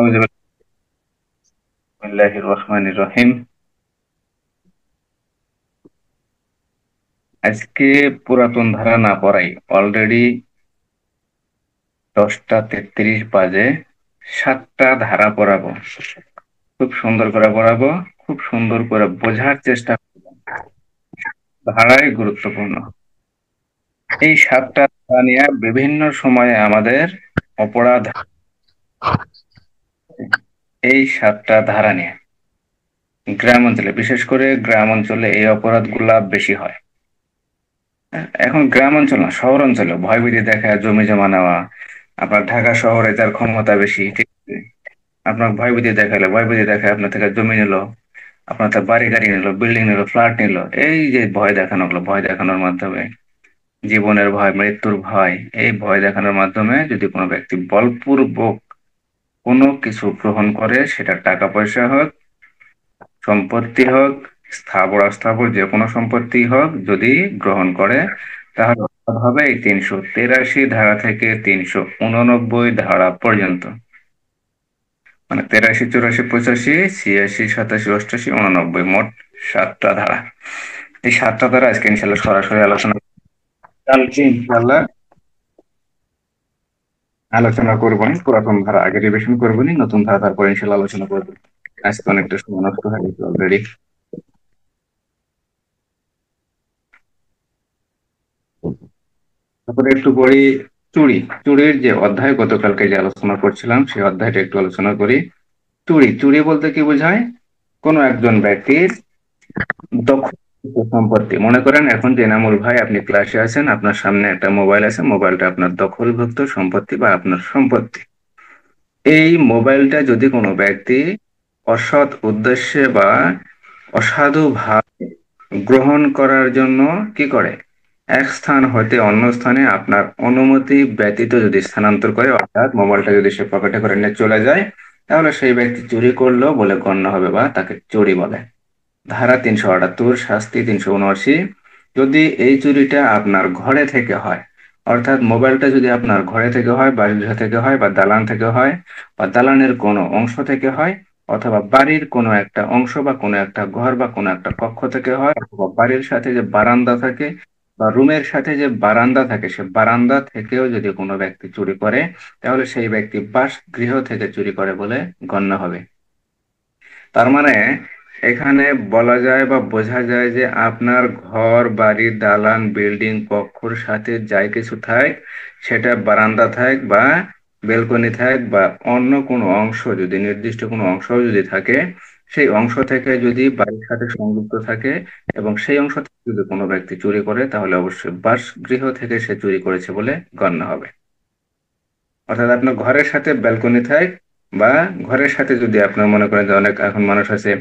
বিসমিল্লাহির রহমানির রহিম। আজকে পুরাতন ধারা না পড়াই অলরেডি 10টা 33 বাজে। 7টা ধারা পড়াবো, খুব সুন্দর করে পড়াবো, খুব সুন্দর করে বোঝার চেষ্টা করবো। ধারাই গুরুত্বপূর্ণ। এই 7টা ধারা নিয়ে বিভিন্ন সময়ে আমাদের অপরাধ, এই 7টা ধারা নিয়ে গ্রাম অঞ্চলে, বিশেষ করে গ্রাম অঞ্চলে এই অপরাধগুলা বেশি হয়। এখন গ্রাম অঞ্চল না, শহর অঞ্চলে ভয়ভীতি দেখায় জমি জমা নেওয়া। আপনার ঢাকা শহরে যার ক্ষমতা বেশি, ঠিক আছে, আপনার ভয়ভীতি দেখালে, ভয়ভীতি দেখায় আপনার থেকে জমি নিল, আপনার থেকে বাড়ি গাড়ি নিল, বিল্ডিং নিল, ফ্ল্যাট নিল। এই যে ভয় দেখানো গুলো, ভয় দেখানোর মাধ্যমে জীবনের ভয়, মৃত্যুর ভয়, এই ভয় দেখানোর মাধ্যমে যদি কোনো ব্যক্তি বলপূর্বক কোনো কিছু গ্রহণ করে, সেটা টাকা পয়সা হোক, সম্পত্তি হোক, স্থাবর অস্থাবর যে কোনো সম্পত্তি হোক, যদি গ্রহণ করে, তাহলে অপরাধ হবে এই 383 ধারা থেকে 389 ধারা পর্যন্ত। মানে 83 84 85 86 87 88 মোট 7টা ধারা। এই 7টা ধারা আজকে ইনশাল্লাহ সরাসরি আলোচনা, কালকে ইনশাল্লাহ আলোচনা করবো নি। পুরাতন ধারা আগে রিভিশন করবো নি, নতুন ধারা তারপরে ইনশাল্লাহ আলোচনা করবো। আজকে অনেকটা সময় নষ্ট হয়ে গেছে অলরেডি। তারপরে একটু পড়ি চুরি। চুরির যে অধ্যায় গতকালকে যে আলোচনা করছিলাম, সেই অধ্যায়টা একটু আলোচনা করি। চুরি, চুরি বলতে কি বোঝায়? কোনো একজন ব্যক্তির দখল সম্পত্তি, মনে করেন এখন যে এনামুল ভাই আপনি ক্লাসে আছেন, আপনার সামনে একটা মোবাইল আছে, মোবাইলটা আপনার দখলভুক্ত সম্পত্তি বা আপনার সম্পত্তি। এই মোবাইলটা যদি কোনো ব্যক্তি অসৎ উদ্দেশ্যে বা অসাধু ভাবে গ্রহণ করার জন্য কি করে, এক স্থান হতে অন্য স্থানে আপনার অনুমতি ব্যতীত যদি স্থানান্তর করে, অর্থাৎ মোবাইলটা যদি সে পকেটে করে নিয়ে চলে যায়, তাহলে সেই ব্যক্তি চুরি করলো বলে গণ্য হবে বা তাকে চুরি বলে। ধারা 378, শাস্তি 379। যদি এই চুরিটা আপনার ঘরে থেকে হয়, অর্থাৎ মোবাইলটা যদি আপনার ঘরে থেকে হয়, বাড়ির থেকে হয়, বা দালান থেকে হয়, বা দালানের কোনো অংশ থেকে হয়, অথবা বাড়ির কোনো একটা অংশ বা কোনো একটা ঘর বা কোনো একটা কক্ষ থেকে হয়, অথবা বাড়ির সাথে যে বারান্দা থাকে বা রুমের সাথে যে বারান্দা থাকে, সে বারান্দা থেকেও যদি কোনো ব্যক্তি চুরি করে, তাহলে সেই ব্যক্তি বাসগৃহ থেকে চুরি করে বলে গণ্য হবে। তার মানে এখানে বলা যায় বা বোঝা যায় যে আপনার ঘর বাড়ি দালান বিল্ডিং কক্ষর সাথে যাই কিছু থাক, সেটা বারান্দা থাক বা বেলকনি থাক বা অন্য কোনো অংশ, যদি নির্দিষ্ট কোনো অংশ যদি থাকে, সেই অংশ থেকে যদি বাড়ির সাথে সংযুক্ত থাকে এবং সেই অংশ থেকে যদি কোনো ব্যক্তি চুরি করে, তাহলে অবশ্যই বাসগৃহ থেকে সে চুরি করেছে বলে গণ্য হবে। অর্থাৎ আপনার ঘরের সাথে ব্যালকনি থাক, বা ঘরের সাথে যদি আপনার মনে করেন যে অনেক এখন মানুষ আছে,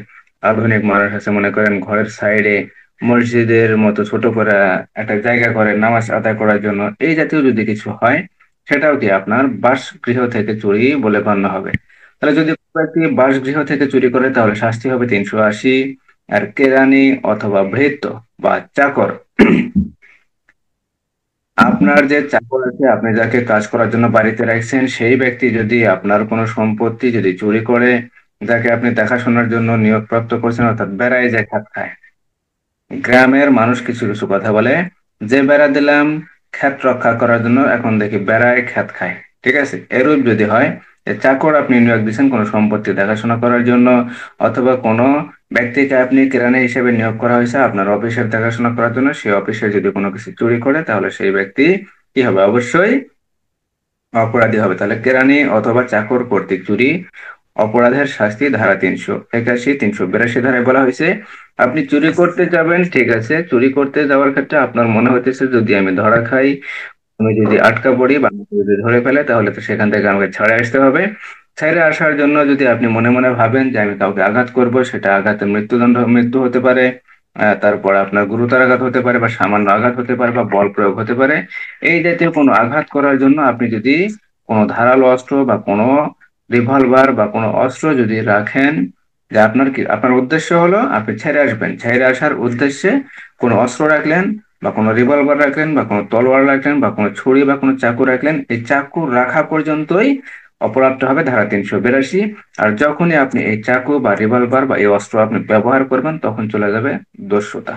আধুনিক মানুষ আছে, মনে করেন ঘরের সাইডে মসজিদের মতো ছোট করে একটা জায়গা করে নামাজ আদায় করার জন্য, এই জাতীয় যদি কিছু হয়, সেটাও কি আপনার বাসগৃহ থেকে চুরি বলে গণ্য হবে। তাহলে যদি কোনো ব্যক্তি বাসগৃহ থেকে চুরি করে, তাহলে শাস্তি হবে 380। আর কেরানি অথবা ভৃত্য বা চাকর, আপনার যে চাকর আছে, আপনি যাকে কাজ করার জন্য বাড়িতে রাখছেন, সেই ব্যক্তি যদি আপনার কোনো সম্পত্তি যদি চুরি করে, যাকে আপনি দেখাশোনার জন্য নিয়োগপ্রাপ্ত করছেন, অর্থাৎ বেড়ায় যায় খাত খায়। গ্রামের মানুষ কিছু কিছু কথা বলে, যে বেড়া দিলাম ক্ষেত রক্ষা করার জন্য, এখন দেখি বেড়ায় ক্ষেত খায়। ঠিক আছে, এরূপ যদি হয়, যে চাকর আপনি নিয়োগ দিচ্ছেন কোনো সম্পত্তি দেখাশোনা করার জন্য, অথবা কোনো ব্যক্তিকে আপনি কেরানি হিসেবে নিয়োগ করা হয়েছে আপনার অফিসের দেখাশোনা করার জন্য, সেই অফিসে যদি কোনো কিছু চুরি করে, তাহলে সেই ব্যক্তি কি হবে, অবশ্যই অপরাধী হবে। তাহলে কেরানি অথবা চাকর কর্তৃক চুরি অপরাধের শাস্তি ধারা 381 382 ধারায় বলা হয়েছে, আপনি চুরি করতে যাবেন, ঠিক আছে, চুরি করতে যাওয়ার ক্ষেত্রে আপনার মনে হইতেছে যদি আমি ধরা খাই, আমি যদি আটকা পড়ি বা আমাকে যদি ধরে ফেলে, তাহলে তো সেখান থেকে আমাকে ছাড়ে আসতে হবে। ছেড়ে আসার জন্য যদি আপনি মনে মনে ভাবেন যে আমি কাউকে আঘাত করব, সেটা আঘাতে মৃত্যু হতে পারে, তারপর আপনার গুরুতর আঘাত হতে পারে, বা সামান্য আঘাত হতে পারে, বা বল প্রয়োগ হতে পারে। এই জাতীয় কোনো আঘাত করার জন্য আপনি যদি কোনো ধারালো অস্ত্র বা কোনো রিভলভার বা কোনো অস্ত্র যদি রাখেন, যে আপনার কি, আপনার উদ্দেশ্য হলো আপনি ছেড়ে আসবেন, ছেড়ে আসার উদ্দেশ্যে কোনো অস্ত্র রাখলেন, বা কোনো রিভলভার রাখলেন, বা কোনো তলোয়ার রাখলেন, বা কোনো ছুরি বা কোনো চাকু রাখলেন, এই চাকু রাখা পর্যন্তই অপরাধটা হবে ধারা 382। আর যখনই আপনি এই চাকু বা রিভলভার বা এই অস্ত্র আপনি ব্যবহার করবেন তখন চলে যাবে দস্যুতা,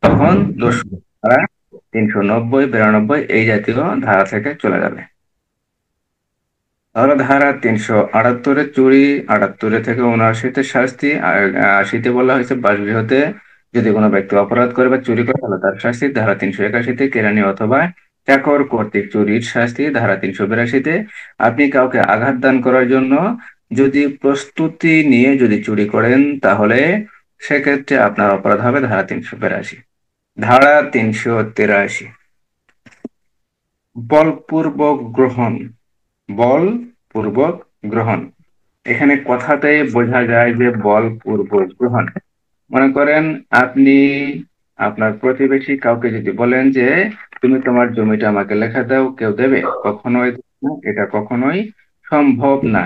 তখন দস্যু ধারা 390, 92 এই জাতীয় ধারা থেকে চলে যাবে। তাহলে ধারা 378-এ চুরি, 78 থেকে 79-তে শাস্তি, আর 80-তে বলা হয়েছে বাসগৃহতে যদি কোনো ব্যক্তি অপরাধ করে বা চুরি করে তাহলে তার শাস্তি। ধারা 381-তে কেরানি অথবা চাকর কর্তৃক চুরির শাস্তি। ধারা 382-তে আপনি কাউকে আঘাত দান করার জন্য যদি প্রস্তুতি নিয়ে যদি চুরি করেন তাহলে সেক্ষেত্রে আপনার অপরাধ হবে ধারা 382। ধারা 383, বলপূর্বক গ্রহণ। বলপূর্বক গ্রহণ, এখানে কথাতেই বোঝা যায় যে বলপূর্বক গ্রহণ। মনে করেন আপনি আপনার প্রতিবেশী কাউকে যদি বলেন যে তুমি তোমার জমিটা আমাকে লেখা দাও, কেউ দেবে? কখনোই না, এটা কখনোই সম্ভব না।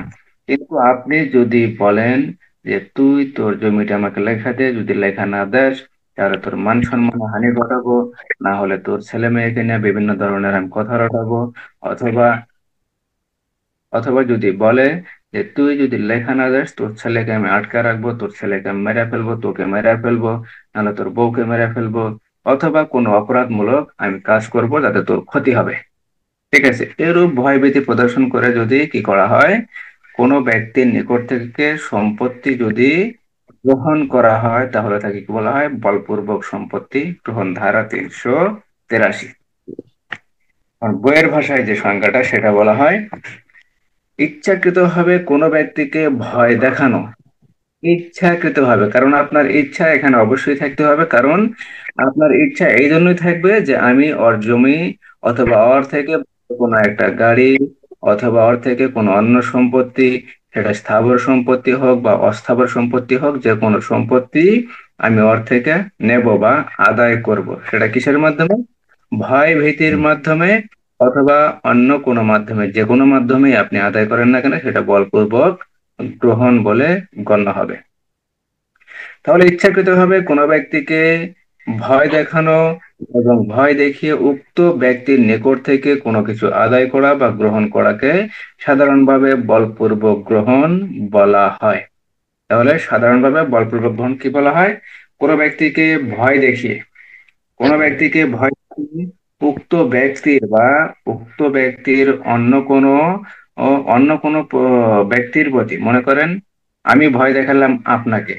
কিন্তু আপনি যদি বলেন যে তুই তোর জমিটা আমাকে লেখা দে, যদি লেখা না দেস তাহলে তোর মান সম্মান হানি ঘটাবো, না হলে তোর ছেলে মেয়েকে নিয়ে বিভিন্ন ধরনের আমি কথা রটাবো, অথবা অথবা যদি বলে যে তুই যদি লেখা না যাস তোর ছেলেকে আমি আটকা রাখবো, তোর ছেলেকে আমি মেরে ফেলবো, তোকে মেরে ফেলবো, নাহলে তোর বউকে মেরে ফেলবো, অথবা কোনো অপরাধমূলক আমি কাজ করব যাতে তোর ক্ষতি হবে। ঠিক আছে, এরূপ ভয়ভীতি প্রদর্শন করে যদি কি করা হয়, কোনো ব্যক্তির নিকট থেকে সম্পত্তি যদি গ্রহণ করা হয় তাহলে তাকে কি বলা হয়? বলপূর্বক সম্পত্তি গ্রহণ, ধারা 383। আর বইয়ের ভাষায় যে সংজ্ঞাটা সেটা বলা হয় ইচ্ছাকৃতভাবে কোনো ব্যক্তিকে ভয় দেখানো। ইচ্ছাকৃতভাবে, কারণ আপনার ইচ্ছা এখানে অবশ্যই থাকতে হবে, কারণ আপনার ইচ্ছা এই জন্যই থাকবে যে আমি ওর জমি অথবা ওর থেকে কোনো একটা গাড়ি অথবা ওর থেকে কোনো অন্য সম্পত্তি, সেটা স্থাবর সম্পত্তি হোক বা অস্থাবর সম্পত্তি হোক, যে কোনো সম্পত্তি আমি ওর থেকে নেব বা আদায় করব, সেটা কিসের মাধ্যমে? ভয় ভীতির মাধ্যমে অথবা অন্য কোনো মাধ্যমে, যে কোনো মাধ্যমে আপনি আদায় করেন না কেন সেটা বলপূর্বক গ্রহণ বলে গণ্য হবে। তাহলে ইচ্ছাকৃতভাবে কোনো ব্যক্তিকে ভয় দেখানো এবং ভয় দেখিয়ে উক্ত ব্যক্তির নিকট থেকে কোনো কিছু আদায় করা বা গ্রহণ করাকে সাধারণভাবে বলপূর্বক গ্রহণ বলা হয়। তাহলে সাধারণভাবে বলপূর্বক গ্রহণ কি বলা হয়? কোনো ব্যক্তিকে ভয় দেখিয়ে, কোনো ব্যক্তিকে ভয় দেখিয়ে উক্ত ব্যক্তির বা উক্ত ব্যক্তির ব্যক্তির প্রতি, মনে করেন আমি ভয় দেখালাম আপনাকে,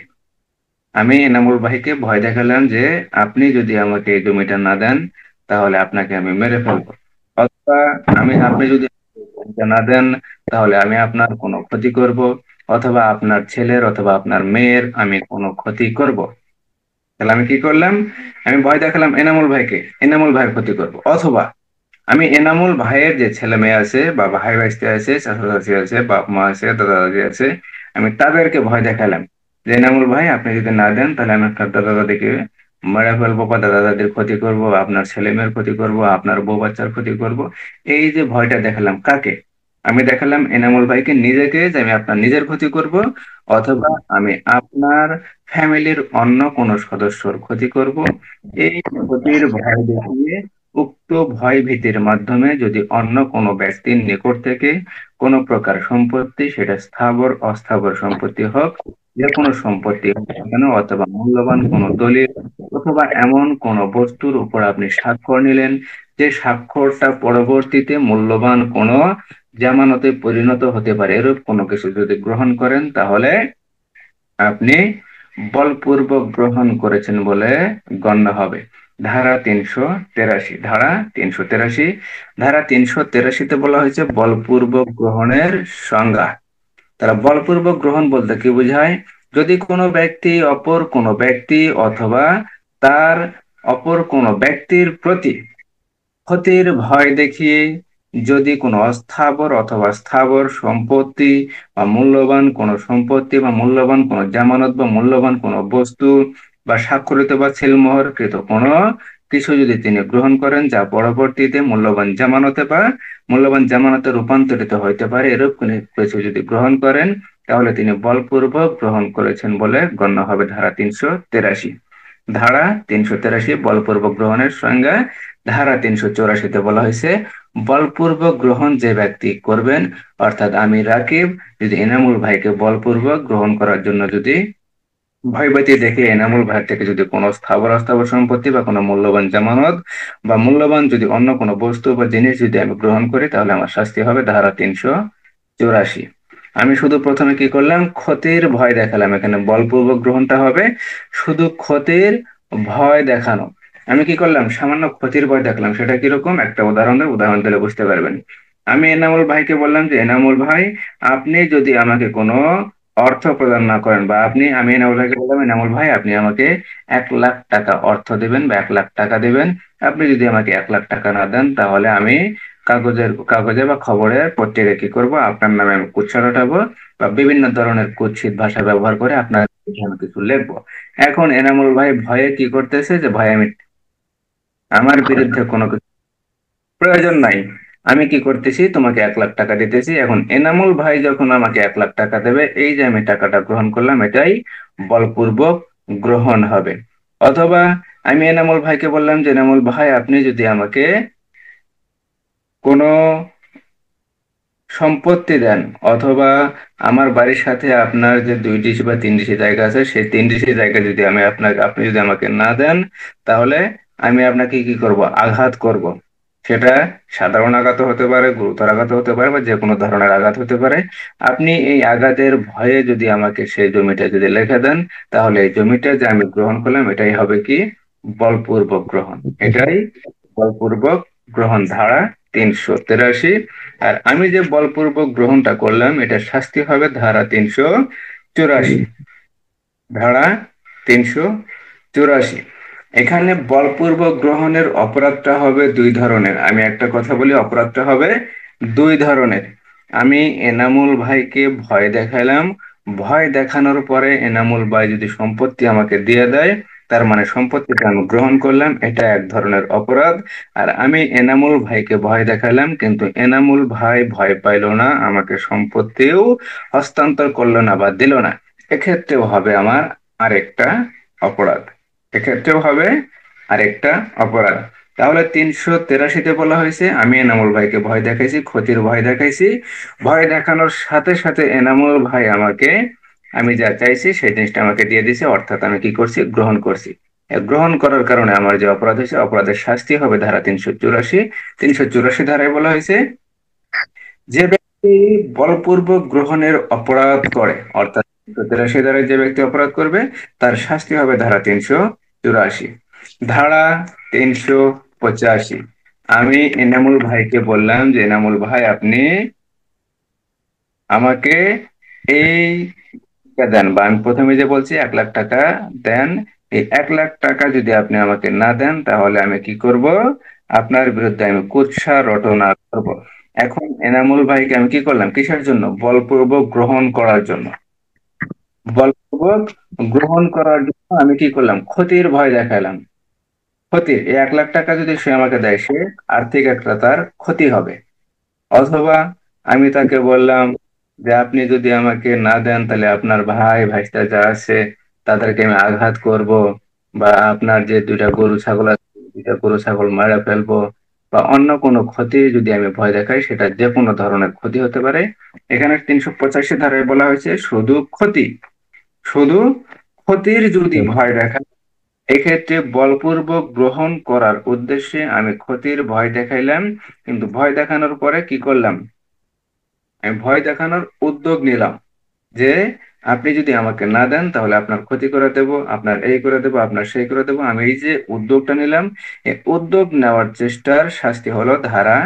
আমি এনামুল ভাইকে ভয় দেখালাম যে আপনি যদি আমাকে এই জমিটা না দেন তাহলে আপনাকে আমি মেরে ফেলবো, অথবা আপনি যদি জমিটা না দেন তাহলে আমি আপনার কোনো ক্ষতি করব, অথবা আপনার ছেলের অথবা আপনার মেয়ের আমি কোনো ক্ষতি করব। তাহলে আমি কি করলাম? আমি ভয় দেখালাম এনামুল ভাইকে, এনামুল ভাইয়ের ক্ষতি করব, অথবা আমি এনামুল ভাইয়ের যে ছেলে মেয়ে আছে বা ভাই ভাইস্তি আছে, চাচা চাচি আছে, বাপ মা আছে, দাদা দাদি আছে, আমি তাদেরকে ভয় দেখালাম যে এনামুল ভাই আপনি যদি না দেন তাহলে আমি আপনার দাদা দাদিকে মেরে ফেলবো বা দাদা দাদির ক্ষতি করব, আপনার ছেলে মেয়ের ক্ষতি করব, আপনার বউ বাচ্চার ক্ষতি করব। এই যে ভয়টা দেখালাম কাকে? আমি দেখালাম এনামুল ভাইকে, নিজেকে, যে আমি আপনার নিজের ক্ষতি করব, অথবা আমি আপনার ফ্যামিলির অন্য কোনো সদস্যর ক্ষতি করব। এই ক্ষতির ভয় দেখিয়ে উক্ত ভয় ভীতির মাধ্যমে যদি অন্য কোনো ব্যক্তির নিকট থেকে কোনো প্রকার সম্পত্তি, সেটা স্থাবর অস্থাবর সম্পত্তি হোক, যে কোনো সম্পত্তি হোক না কেন, অথবা মূল্যবান কোনো দলিল অথবা এমন কোনো বস্তুর উপর আপনি স্বাক্ষর নিলেন যে স্বাক্ষরটা পরবর্তীতে মূল্যবান কোনো জামানতে পরিণত হতে পারে, এরূপ কোনো কিছু যদি গ্রহণ করেন তাহলে আপনি বলপূর্বক গ্রহণ করেছেন বলে গণ্য হবে। ধারা 383, ধারা 383, ধারা 383-তে বলা হয়েছে বলপূর্বক গ্রহণের সংজ্ঞা। তারা বলপূর্বক গ্রহণ বলতে কি বোঝায়? যদি কোনো ব্যক্তি অপর কোনো ব্যক্তি অথবা তার অপর কোনো ব্যক্তির প্রতি ক্ষতির ভয় দেখিয়ে যদি কোনো অস্থাবর অথবা স্থাবর সম্পত্তি বা মূল্যবান কোনো সম্পত্তি বা মূল্যবান কোনো জামানত বা মূল্যবান কোনো বস্তু বা স্বাক্ষরিত বা সিলমোহরকৃত কোনো কিছু যদি তিনি গ্রহণ করেন যা পরবর্তীতে মূল্যবান জামানতে বা মূল্যবান জামানতে রূপান্তরিত হইতে পারে, এরূপ কোনো কিছু যদি গ্রহণ করেন তাহলে তিনি বলপূর্বক গ্রহণ করেছেন বলে গণ্য হবে। ধারা 383। ধারা 383 বলপূর্বক গ্রহণের সংজ্ঞা। ধারা 384-তে বলা হয়েছে বলপূর্বক গ্রহণ যে ব্যক্তি করবেন, অর্থাৎ আমি রাকিব যদি এনামুল ভাইকে বলপূর্বক গ্রহণ করার জন্য যদি ভয়ভীতি দেখে এনামুল ভাইয়ের থেকে যদি কোনো স্থাবর অস্থাবর সম্পত্তি বা কোনো মূল্যবান জামানত বা মূল্যবান যদি অন্য কোনো বস্তু বা জিনিস যদি আমি গ্রহণ করি, তাহলে আমার শাস্তি হবে ধারা 384। আমি শুধু প্রথমে কি করলাম, ক্ষতির ভয় দেখালাম। এখানে বলপূর্বক গ্রহণটা হবে শুধু ক্ষতির ভয় দেখানো। আমি কি করলাম, সামান্য ক্ষতির ভয় দেখালাম। সেটা কিরকম, একটা উদাহরণ দিলে বুঝতে পারবেন। আমি এনামুল ভাইকে বললাম যে এনামুল ভাই, আপনি যদি আমাকে কোনো অর্থ প্রদান না করেন, বা আমি এনামুল ভাইকে বললাম, এনামুল ভাই আপনি আমাকে 1 লাখ টাকা অর্থ দিবেন বা 1 লাখ টাকা দিবেন। আপনি যদি আমাকে 1 লাখ টাকা না দেন, তাহলে আমি কাগজে বা খবরে পত্রিকায় কি করব, আপনার নামে আমি কুৎসা রটাবো বা বিভিন্ন ধরনের কুৎসিত ভাষা ব্যবহার করে আপনার বিরুদ্ধে আমি কিছু লিখবো। এখন এনামুল ভাই ভয়ে কি করতেছে, যে ভাই আমার বিরুদ্ধে কোনো কিছু প্রয়োজন নাই, আমি কি করতেছি, তোমাকে 1 লাখ টাকা দিতেছি। এখন এনামুল ভাই যখন আমাকে 1 লাখ টাকা দেবে, এই যে আমি টাকাটা গ্রহণ করলাম, এটাই বলপূর্বক গ্রহণ হবে। অথবা আমি এনামুল ভাইকে বললাম যে এনামুল ভাই, আপনি যদি আমাকে কোনো সম্পত্তি দেন, অথবা আমার বাড়ির সাথে আপনার যে 2 ডিসি বা 3 ডিসি জায়গা আছে, সেই 3 ডিসি জায়গা যদি আপনি যদি আমাকে না দেন, তাহলে আমি আপনাকে কি করব, আঘাত করব। সেটা সাধারণ আঘাত হতে পারে, গুরুতর আঘাত হতে পারে, বা যে কোনো ধরনের আঘাত হতে পারে। আপনি এই আঘাতের ভয়ে যদি আমাকে সেই জমিটা যদি লিখে দেন, তাহলে এই জমিটা যে আমি গ্রহণ করলাম, এটাই হবে কি, বলপূর্বক গ্রহণ। এটাই বলপূর্বক গ্রহণ, ধারা 383। আর আমি যে বলপূর্বক গ্রহণটা করলাম, এটা শাস্তি হবে ধারা 384। ধারা 384। এখানে বলপূর্বক গ্রহণের অপরাধটা হবে 2 ধরনের। আমি একটা কথা বলি, অপরাধটা হবে 2 ধরনের। আমি এনামুল ভাইকে ভয় দেখালাম, ভয় দেখানোর পরে এনামুল ভাই যদি সম্পত্তি আমাকে দিয়ে দেয়, তার মানে সম্পত্তিটা আমি গ্রহণ করলাম, এটা এক ধরনের অপরাধ। আর আমি এনামুল ভাইকে ভয় দেখালাম, কিন্তু এনামুল ভাই ভয় পাইলো না, আমাকে সম্পত্তিও হস্তান্তর করলো না বা দিল না, এক্ষেত্রেও হবে আমার আরেকটা অপরাধ। এক্ষেত্রেও হবে আরেকটা অপরাধ। তাহলে 383-তে বলা হয়েছে, আমি এনামুল ভাইকে ভয় দেখাইছি, ক্ষতির ভয় দেখাইছি। ভয় দেখানোর সাথে সাথে এনামুল ভাই আমাকে, আমি যা চাইছি সেই জিনিসটা আমাকে দিয়ে দিছে, অর্থাৎ আমি কি করছি, গ্রহণ করছি। গ্রহণ করার কারণে আমার যে অপরাধ হয়েছে, অপরাধের শাস্তি হবে ধারা 384। 384 ধারায় বলা হয়েছে, যে ব্যক্তি বলপূর্বক গ্রহণের অপরাধ করে, অর্থাৎ 383 ধারায় যে ব্যক্তি অপরাধ করবে, তার শাস্তি হবে ধারা 384। ধারা 385। আমি এনামুল ভাইকে বললাম যে এনামুল ভাই, আপনি আমাকে এই দেন, বা আমি প্রথমে যে বলছি 1 লাখ টাকা দেন। এই 1 লাখ টাকা যদি আপনি আমাকে না দেন, তাহলে আমি কি করব, আপনার বিরুদ্ধে আমি কুৎসা রটনা করব। এখন এনামুল ভাইকে আমি কি করলাম, কিসের জন্য, বলপূর্বক গ্রহণ করার জন্য। বলপূর্বক গ্রহণ করার জন্য আমি কি করলাম, ক্ষতির ভয় দেখালাম। ক্ষতির, এই 1 লাখ টাকা যদি সে আমাকে দেয়, সে আর্থিক একটা তার ক্ষতি হবে। অথবা আমি তাকে বললাম যে আপনি যদি আমাকে না দেন, তাহলে আপনার ভাই ভাইস্তা যা আছে তাদেরকে আমি আঘাত করব, বা আপনার যে 2টা গরু ছাগল আছে, 2টা গরু ছাগল মারা ফেলবো, বা অন্য কোনো ক্ষতি যদি আমি ভয় দেখাই, সেটা যে কোনো ধরনের ক্ষতি হতে পারে। এখানে 385 ধারায় বলা হয়েছে শুধু ক্ষতি, শুধু ক্ষতির যদি ভয় দেখায়, এক্ষেত্রে বলপূর্বক গ্রহণ করার উদ্দেশ্যে আমি ক্ষতির ভয় দেখাইলাম, কিন্তু ভয় দেখানোর পরে কি করলাম, আমি ভয় দেখানোর উদ্যোগ নিলাম যে আপনি যদি আমাকে না দেন, তাহলে আপনার ক্ষতি করে দেব, আপনার এই করে দেব, আপনার সেই করে দেব। আমি এই যে উদ্যোগটা নিলাম, এই উদ্যোগ নেওয়ার চেষ্টার শাস্তি হলো ধারা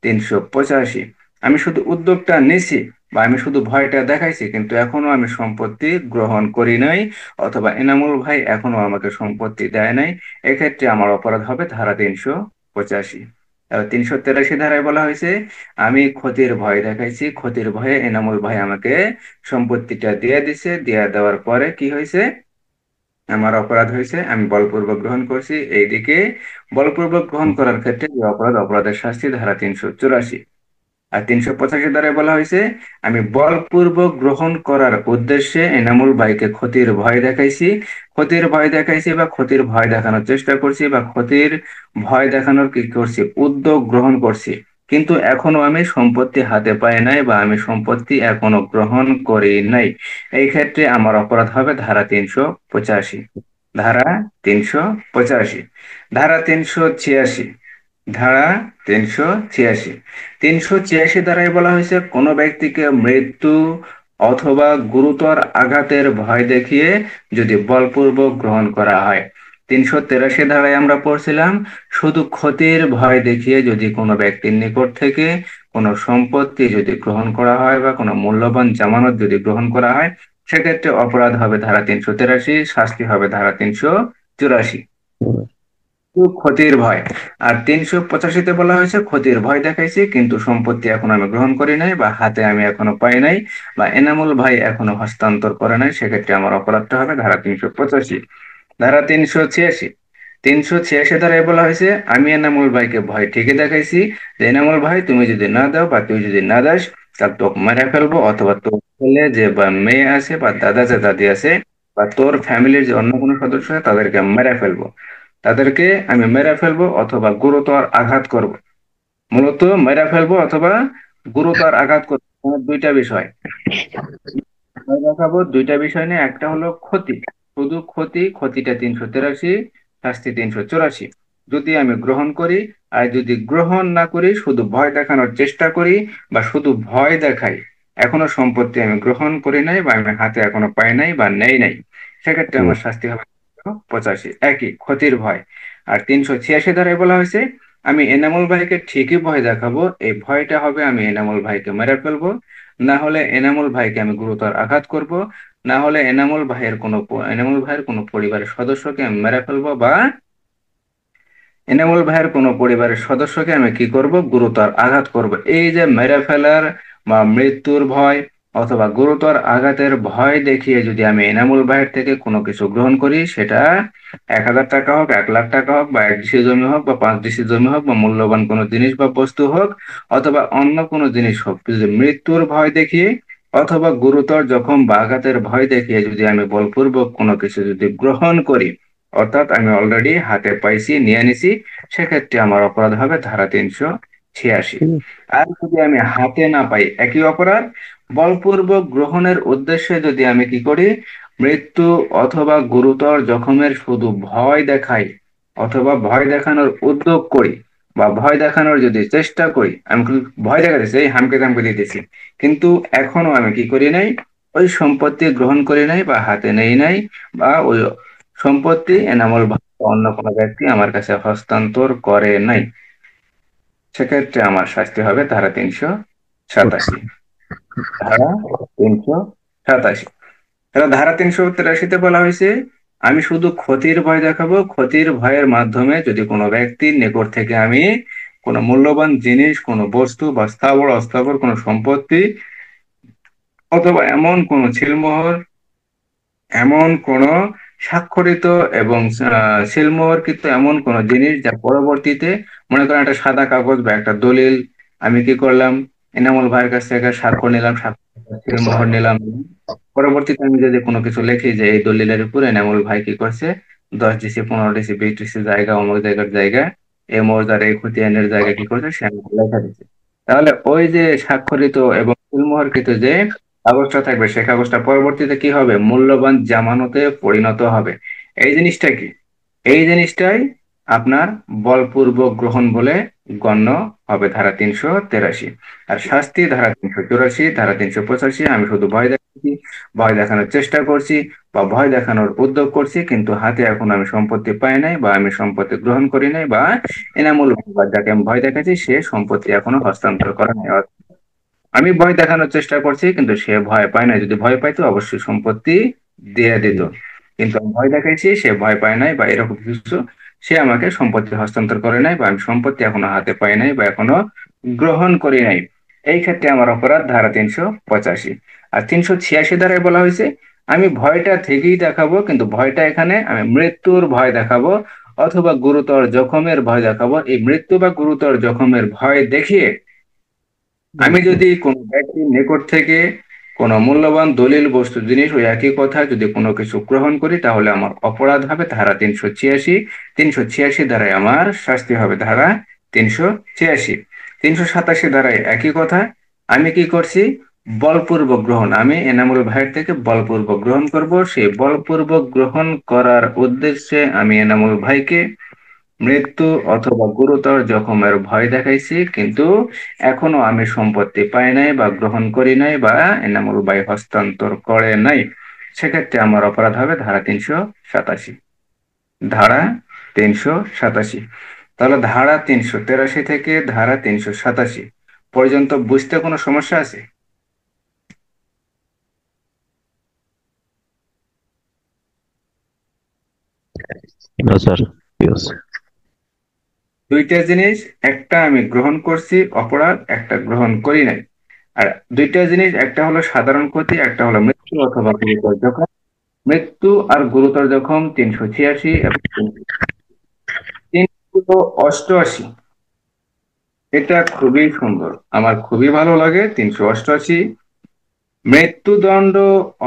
385। আমি শুধু উদ্যোগটা নিছি, বা আমি শুধু ভয়টা দেখাইছি, কিন্তু এখনো আমি সম্পত্তি গ্রহণ করি নাই, অথবা এনামুল ভাই এখনো আমাকে সম্পত্তি দেয় নাই। এক্ষেত্রে আমার অপরাধ হবে ধারা 385। 383 ধারায় বলা হয়েছে, আমি ক্ষতির ভয় দেখাইছি, ক্ষতির ভয়ে এনামুল ভাই আমাকে সম্পত্তিটা দিয়ে দিছে, দিয়ে দেওয়ার পরে কি হয়েছে, আমার অপরাধ হয়েছে, আমি বলপূর্বক গ্রহণ করছি। এইদিকে বলপূর্বক গ্রহণ করার ক্ষেত্রে যে অপরাধ, অপরাধের শাস্তি ধারা 384। আর 385 ধারায় বলা হয়েছে, আমি বলপূর্বক গ্রহণ করার উদ্দেশ্যে এনামুল ভাইকে ক্ষতির ভয় দেখাইছি, ক্ষতির ভয় দেখাইছি বা ক্ষতির ভয় দেখানোর চেষ্টা করছি, বা ক্ষতির ভয় দেখানোর কি করছি, উদ্যোগ গ্রহণ করছি। কিন্তু এখনো আমি সম্পত্তি হাতে পাই নাই বা আমি সম্পত্তি এখনো গ্রহণ করি নাই। এই ক্ষেত্রে আমার অপরাধ হবে ধারা 385। ধারা 385। ধারা 386। ধারা 386। 386 ধারায় বলা হয়েছে কোনো ব্যক্তিকে মৃত্যু অথবা গুরুতর আঘাতের ভয় দেখিয়ে যদি বলপূর্বক গ্রহণ করা হয়। 383 ধারায় আমরা পড়ছিলাম শুধু ক্ষতির ভয় দেখিয়ে যদি কোনো ব্যক্তির নিকট থেকে কোনো সম্পত্তি যদি গ্রহণ করা হয় বা কোনো মূল্যবান জামানত যদি গ্রহণ করা হয়, সেক্ষেত্রে অপরাধ হবে ধারা 383, শাস্তি হবে ধারা 384। ক্ষতির ভয়। আর 385-তে বলা হয়েছে ক্ষতির ভয় দেখাইছি কিন্তু সম্পত্তি এখনো আমি গ্রহণ করি নাই বা হাতে আমি এখনো পাই নাই বা এনামুল ভাই এখনো হস্তান্তর করে নাই, সেক্ষেত্রে আমার অপরাধটা হবে ধারা 385। ধারা 386। 386 ধারায় বলা হয়েছে আমি এনামুল ভাইকে ভয় ঠিকই দেখাইছি যে এনামুল ভাই তুমি যদি না দাও বা তুই যদি না দাস তাহলে তোকে মেরে ফেলবো, অথবা তোর ছেলে যে বা মেয়ে আছে বা দাদা যে দাদি আছে বা তোর ফ্যামিলির যে অন্য কোনো সদস্য আছে তাদেরকে মেরে ফেলবো। তাদেরকে আমি মেরে ফেলবো অথবা গুরুতর আঘাত করব। মূলত মেরে ফেলবো অথবা গুরুতর আঘাত করবো, আমার দুইটা বিষয়। ভয় দেখাবো দুইটা বিষয় নিয়ে, একটা হলো ক্ষতি, শুধু ক্ষতি, ক্ষতিটা 383, শাস্তি 384। যদি আমি গ্রহণ করি আর যদি গ্রহণ না করি শুধু ভয় দেখানোর চেষ্টা করি বা শুধু ভয় দেখাই, এখনো সম্পত্তি আমি গ্রহণ করি নাই বা আমি হাতে এখনো পাই নাই বা নেই নাই, সেক্ষেত্রে আমার শাস্তি হবে 385, একই ক্ষতির ভয়। আর 386 ধারায় বলা হয়েছে আমি এনামুল ভাইকে ঠিকই ভয় দেখাবো, এই ভয়টা হবে আমি এনামুল ভাইকে মেরে ফেলবো, না হলে এনামুল ভাইকে আমি গুরুতর আঘাত করব, না হলে এনামুল ভাইয়ের কোনো পরিবারের সদস্যকে আমি মেরে ফেলবো বা এনামুল ভাইয়ের কোনো পরিবারের সদস্যকে আমি কি করব, গুরুতর আঘাত করব। এই যে মেরে ফেলার বা মৃত্যুর ভয় অথবা গুরুতর আঘাতের ভয় দেখিয়ে যদি আমি এনামুল ভাইয়ের থেকে কোনো কিছু গ্রহণ করি, সেটা 1,000 টাকা হোক, 1,00,000 টাকা হোক বা 1 ডিসি জমি হোক বা 5 ডিসি জমি হোক বা মূল্যবান কোনো জিনিস বা বস্তু হোক অথবা অন্য কোনো জিনিস হোক, যদি মৃত্যুর ভয় দেখিয়ে অথবা গুরুতর জখম বা আঘাতের ভয় দেখিয়ে যদি আমি বলপূর্বক কোনো কিছু যদি গ্রহণ করি, অর্থাৎ আমি অলরেডি হাতে পাইছি, নিয়ে নিছি, সেক্ষেত্রে আমার অপরাধ হবে ধারা 386। আর যদি আমি হাতে না পাই, একই অপরাধ। বলপূর্বক গ্রহণের উদ্দেশ্যে যদি আমি কি করি, মৃত্যু অথবা গুরুতর জখমের শুধু ভয় দেখাই অথবা ভয় দেখানোর উদ্যোগ করি বা ভয় দেখানোর যদি চেষ্টা করি, আমি কিন্তু ভয় দেখাতেছি, এই হামকে দামকে দিতেছি, কিন্তু এখনো আমি কি করি নাই, ওই সম্পত্তি গ্রহণ করি নাই বা হাতে নেই নাই বা ওই সম্পত্তি এনামুল বা অন্য কোনো ব্যক্তি আমার কাছে হস্তান্তর করে নাই, সেক্ষেত্রে আমার শাস্তি হবে ধারা 387। ধারা 387। এবার ধারা 383-তে বলা হয়েছে আমি শুধু ক্ষতির ভয় দেখাবো, ক্ষতির ভয়ের মাধ্যমে যদি কোনো ব্যক্তির নিকট থেকে আমি কোনো মূল্যবান জিনিস, কোনো বস্তু বা স্থাবর অস্থাবর কোনো সম্পত্তি অথবা এমন কোনো ছিলমোহর, এমন কোন স্বাক্ষরিত এবং সিলমোহরকৃত এমন কোন জিনিস যা পরবর্তীতে, মনে করেন একটা সাদা কাগজ বা একটা দলিল, আমি কি করলাম, এনামুল ভাইয়ের কাছ থেকে স্বাক্ষর নিলাম, সিলমোহর নিলাম, পরবর্তীতে আমি যদি কোনো কিছু লিখি যে এই দলিলের উপরে এনামুল ভাই কি করছে 10 ডিসি, 15 ডিসি, 20 ডিসি জায়গা অমুক জায়গার জায়গা এই মৌজার এই খতিয়ানের জায়গা কি করছে সে আমাকে লেখা দিচ্ছে, তাহলে ওই যে স্বাক্ষরিত এবং সিলমোহরকৃত যে কাগজটা থাকবে সে কাগজটা পরবর্তীতে কি হবে, মূল্যবান জামানতে পরিণত হবে। এই জিনিসটা কি, এই জিনিসটাই আপনার বলপূর্বক গ্রহণ বলে গণ্য হবে ধারা 383। আর শাস্তি ধারা 384, ধারা 385 আমি শুধু ভয় দেখাচ্ছি, ভয় দেখানোর চেষ্টা করছি বা ভয় দেখানোর উদ্যোগ করছি কিন্তু হাতে এখন আমি সম্পত্তি পাই নাই বা আমি সম্পত্তি গ্রহণ করি নাই বা এনামূল যাকে আমি ভয় দেখাচ্ছি সে সম্পত্তি এখনো হস্তান্তর করা নাই। আমি ভয় দেখানোর চেষ্টা করছি কিন্তু সে ভয় পায় না, যদি ভয় পাইতো অবশ্যই সম্পত্তি দিয়ে দিত, কিন্তু আমি ভয় দেখাইছি সে ভয় পায় নাই বা এরকম কিছু, সে আমাকে সম্পত্তি হস্তান্তর করে নাই বা আমি সম্পত্তি এখনো হাতে পাই নাই বা এখনো গ্রহণ করি নাই, এই ক্ষেত্রে আমার অপরাধ ধারা 385। আর 386 ধারায় বলা হয়েছে আমি ভয়টা থেকেই দেখাবো কিন্তু ভয়টা এখানে আমি মৃত্যুর ভয় দেখাবো অথবা গুরুতর জখমের ভয় দেখাবো, এই মৃত্যু বা গুরুতর জখমের ভয় দেখিয়ে আমি যদি কোনো ব্যক্তির নিকট থেকে কোনো মূল্যবান দলিল বস্তু জিনিস ওই একই কথা যদি কোনো কিছু গ্রহণ করি তাহলে আমার অপরাধ হবে ধারা 386। 386 ধারায় আমার শাস্তি হবে ধারা 386। 387 ধারায় একই কথা। আমি কি করছি? বলপূর্বক গ্রহণ, আমি এনামুল ভাইয়ের থেকে বলপূর্বক গ্রহণ করব। সেই বলপূর্বক গ্রহণ করার উদ্দেশ্যে আমি এনামুল ভাইকে মৃত্যু অথবা গুরুতর জখমের ভয় দেখাইছি, কিন্তু এখনো আমি সম্পত্তি পাই নাই বা গ্রহণ করি নাই বা এনামুল ভাই হস্তান্তর করে নাই। সেক্ষেত্রে আমার অপরাধ হবে ধারা 387। ধারা 387। তাহলে ধারা 383 থেকে ধারা 387 পর্যন্ত বুঝতে কোনো সমস্যা আছে? না স্যার, ঠিক আছে। দুইটা জিনিস, একটা আমি গ্রহণ করছি অপরাধ, একটা গ্রহণ করি নাই। আর দুইটা জিনিস, একটা হলো সাধারণ ক্ষতি, একটা হলো মৃত্যু অথবা গুরুতর জখম। মৃত্যু আর গুরুতর জখম 386 এবং 388। এটা খুবই সুন্দর, আমার খুবই ভালো লাগে। 388, মৃত্যুদণ্ড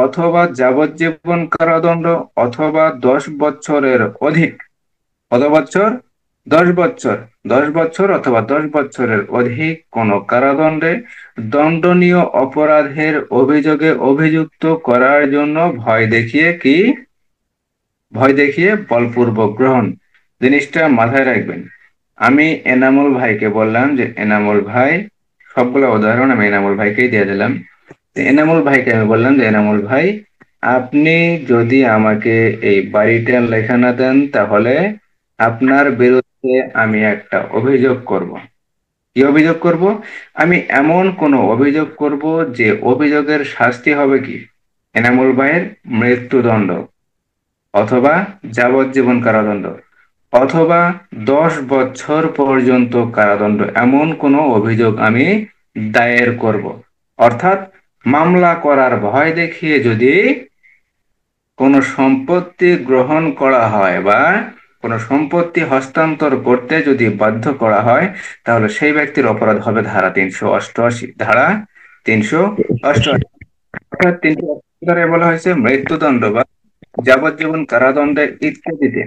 অথবা যাবজ্জীবন কারাদণ্ড অথবা 10 বছরের অধিক। কত বছর? 10 বছর। 10 বছর অথবা 10 বছরের অধিক কোন কারাদণ্ডে দণ্ডনীয় অপরাধের অভিযোগে অভিযুক্ত করার জন্য ভয় দেখিয়ে কি? ভয় দেখিয়ে বলপূর্বক গ্রহণ। জিনিসটা মাথায় রাখবেন। আমি এনামুল ভাইকে বললাম যে এনামুল ভাই, সবগুলো উদাহরণ আমি এনামুল ভাইকেই দিয়ে দিলাম। তো এনামুল ভাইকে আমি বললাম যে এনামুল ভাই, আপনি যদি আমাকে এই বাড়িটা লেখা না দেন তাহলে আপনার বিরুদ্ধে আমি একটা অভিযোগ করব। কি অভিযোগ করব? আমি এমন কোন অভিযোগ করব যে অভিযোগের শাস্তি হবে কি? এনামুল ভাইয়ের মৃত্যুদণ্ড অথবা যাবজ্জীবন কারাদণ্ড অথবা 10 বছর পর্যন্ত কারাদণ্ড, এমন কোনো অভিযোগ আমি দায়ের করব। অর্থাৎ মামলা করার ভয় দেখিয়ে যদি কোনো সম্পত্তি গ্রহণ করা হয় বা কোনো সম্পত্তি হস্তান্তর করতে যদি বাধ্য করা হয়, তাহলে সেই ব্যক্তির অপরাধ হবে ধারা 388। ধারা 388, অর্থাৎ 388 ধারায় বলা হয়েছে মৃত্যুদণ্ড বা যাবজ্জীবন কারাদণ্ডে ইত্যাদিতে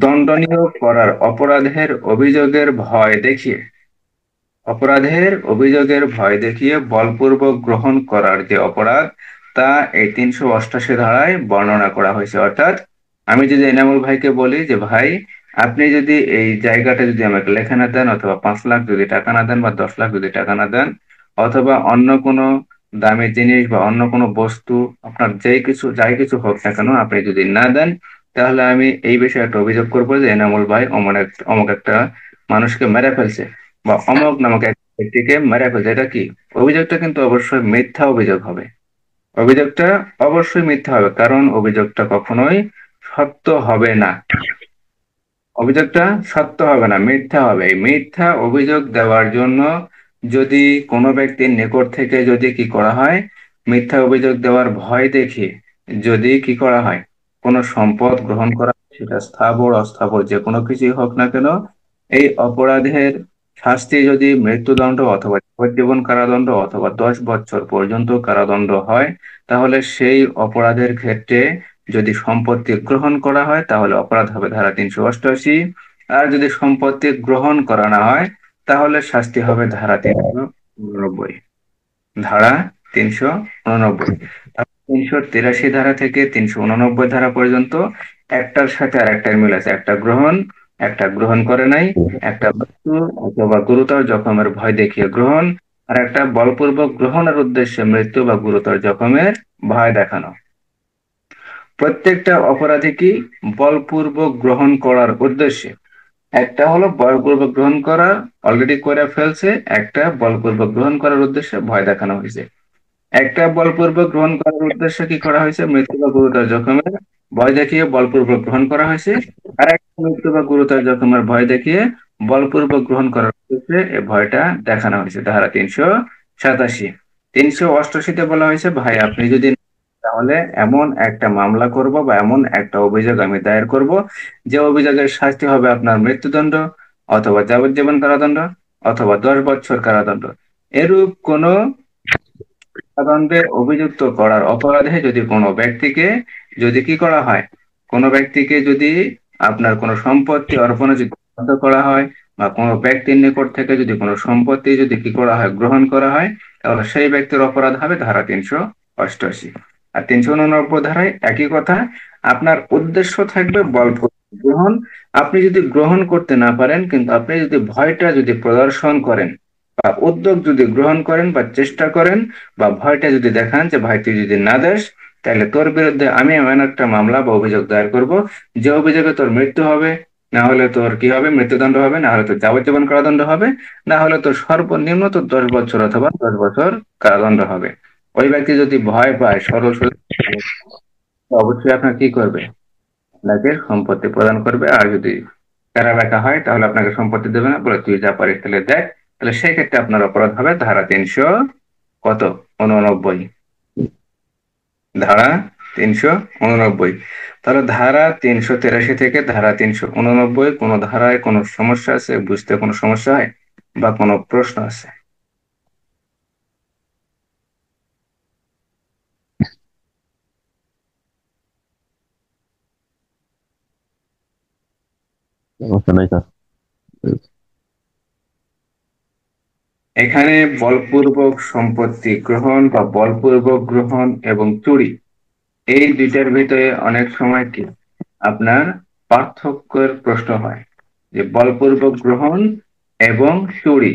দণ্ডনীয় করার অপরাধের ভয় দেখিয়ে বলপূর্বক গ্রহণ করার যে অপরাধ, তা এই 388 ধারায় বর্ণনা করা হয়েছে। অর্থাৎ আমি যদি এনামুল ভাইকে বলি যে ভাই, আপনি যদি এই জায়গাটা যদি আমাকে লেখা না দেন, অথবা 5 লাখ যদি টাকা না দেন, বা 10 লাখ যদি টাকা না দেন, অথবা অন্য কোনো দামি জিনিস বা অন্য কোনো বস্তু, আপনার যাই কিছু হোক না কেন, আপনি যদি না দেন, তাহলে আমি এই বিষয়ে একটা অভিযোগ করবো যে এনামুল ভাই অমুক একটা মানুষকে মেরে ফেলছে, বা অমুক নামক এক ব্যক্তিকে মেরে ফেলছে। এটা কি? অভিযোগটা কিন্তু অবশ্যই মিথ্যা অভিযোগ হবে। অভিযোগটা অবশ্যই মিথ্যা হবে, কারণ অভিযোগটা কখনোই সত্য হবে না। অভিযোগটা সত্য হবে না, মিথ্যা হবে। এই মিথ্যা অভিযোগ দেওয়ার জন্য যদি কোনো ব্যক্তির নিকট থেকে যদি কি করা হয়, মিথ্যা অভিযোগ দেওয়ার ভয় দেখিয়ে যদি কি করা হয়, কোনো সম্পদ গ্রহণ করা হয়, সেটা স্থাবর অস্থাবর যে কোনো কিছুই হোক না কেন, এই অপরাধের শাস্তি যদি মৃত্যুদণ্ড অথবা যাবজ্জীবন কারাদণ্ড অথবা 10 বছর পর্যন্ত কারাদণ্ড হয়, তাহলে সেই অপরাধের ক্ষেত্রে যদি সম্পত্তি গ্রহণ করা হয় তাহলে অপরাধ হবে ধারা 388। আর যদি সম্পত্তি গ্রহণ করা না হয় তাহলে শাস্তি হবে ধারা 389। ধারা 389। 383 ধারা থেকে 389 ধারা পর্যন্ত একটার সাথে আর একটার মিল আছে। একটা গ্রহণ, একটা গ্রহণ করে নাই, একটা মৃত্যু অথবা গুরুতর জখমের ভয় দেখিয়ে গ্রহণ, আর একটা বলপূর্বক গ্রহণের উদ্দেশ্যে মৃত্যু বা গুরুতর জখমের ভয় দেখানো। প্রত্যেকটা অপরাধী কি বলপূর্বক গ্রহণ করার উদ্দেশ্যে। একটা হলো বলপূর্বক গ্রহণ করা, অলরেডি করে ফেলছে। একটা বলপূর্বক গ্রহণ করার উদ্দেশ্যে ভয় দেখানো হয়েছে। একটা বলপূর্বক গ্রহণ করার উদ্দেশ্যে কি করা হয়েছে? মৃত্যু বা গুরুতর জখমের ভয় দেখিয়ে বলপূর্বক গ্রহণ করা হয়েছে। আর একটা মৃত্যু বা গুরুতর জখমের ভয় দেখিয়ে বলপূর্বক গ্রহণ করার উদ্দেশ্যে এই ভয়টা দেখানো হয়েছে ধারা 387। 388-তে বলা হয়েছে ভাই, আপনি যদি, তাহলে এমন একটা মামলা করব বা এমন একটা অভিযোগ আমি দায়ের করব যে অভিযোগের শাস্তি হবে আপনার মৃত্যুদণ্ড অথবা যাবজ্জীবন কারাদণ্ড অথবা 10 বছর কারাদণ্ড। এরূপ কোন কারাদণ্ডে অভিযুক্ত করার অপরাধে যদি কোনো ব্যক্তিকে যদি কি করা হয়, কোনো ব্যক্তিকে যদি আপনার কোনো সম্পত্তি অর্পণে যদি বাধ্য করা হয়, বা কোনো ব্যক্তির নিকট থেকে যদি কোনো সম্পত্তি যদি কি করা হয়, গ্রহণ করা হয়, তাহলে সেই ব্যক্তির অপরাধ হবে ধারা 388। আর 389 ধারায় একই কথা, আপনার উদ্দেশ্য থাকবে বলপূর্বক গ্রহণ। আপনি যদি গ্রহণ করতে না পারেন, কিন্তু আপনি যদি ভয়টা যদি প্রদর্শন করেন বা উদ্যোগ যদি গ্রহণ করেন বা চেষ্টা করেন বা ভয়টা যদি দেখান যে ভাই তুই যদি না দেস, তাহলে তোর বিরুদ্ধে আমি এমন একটা মামলা বা অভিযোগ দায়ের করব, যে অভিযোগে তোর মৃত্যু হবে, না হলে তোর কি হবে, মৃত্যুদণ্ড হবে, না হলে তোর যাবজ্জীবন কারাদণ্ড হবে, না হলে তোর সর্বনিম্ন তোর 10 বছর অথবা 10 বছর কারাদণ্ড হবে। ওই ব্যক্তি যদি ভয় পায়, সরল সোজা, তো অবশ্যই আপনার কি করবে, আপনাকে সম্পত্তি প্রদান করবে। আর যদি তারা ব্যাকা হয়, তাহলে আপনাকে সম্পত্তি দেবে না, বলে তুই যা পারিস তাহলে দেখ। তাহলে সেই ক্ষেত্রে আপনার অপরাধ হবে ধারা 300 89। ধারা 389। তাহলে ধারা 383 থেকে ধারা 389, কোন ধারায় কোনো সমস্যা আছে, বুঝতে কোনো সমস্যা হয় বা কোনো প্রশ্ন আছে? সমস্যা নাই স্যার। এখানে বলপূর্বক সম্পত্তি গ্রহণ বা বলপূর্বক গ্রহণ এবং চুরি, এই দুইটার ভিতরে অনেক সময় কি আপনার পার্থক্যের প্রশ্ন হয়, যে বলপূর্বক গ্রহণ এবং চুরি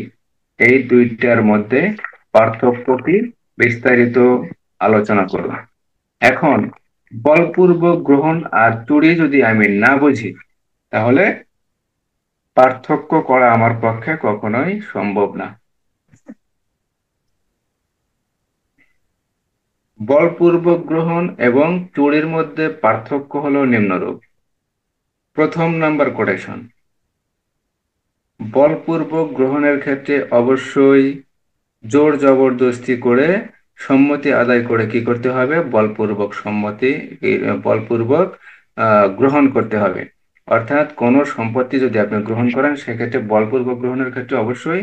এই দুইটার মধ্যে পার্থক্য কি, বিস্তারিত আলোচনা করব। এখন বলপূর্বক গ্রহণ আর চুরি যদি আমি না বুঝি, তাহলে পার্থক্য করা আমার পক্ষে কখনোই সম্ভব না। বলপূর্বক গ্রহণ এবং চুরির মধ্যে পার্থক্য হলো নিম্নরূপ। প্রথম নাম্বার কোটেশন, বলপূর্বক গ্রহণের ক্ষেত্রে অবশ্যই জোর জবরদস্তি করে সম্মতি আদায় করে কি করতে হবে, বলপূর্বক সম্মতি, বলপূর্বক গ্রহণ করতে হবে। অর্থাৎ কোনো সম্পত্তি যদি আপনি গ্রহণ করেন, সেক্ষেত্রে বলপূর্বক গ্রহণের ক্ষেত্রে অবশ্যই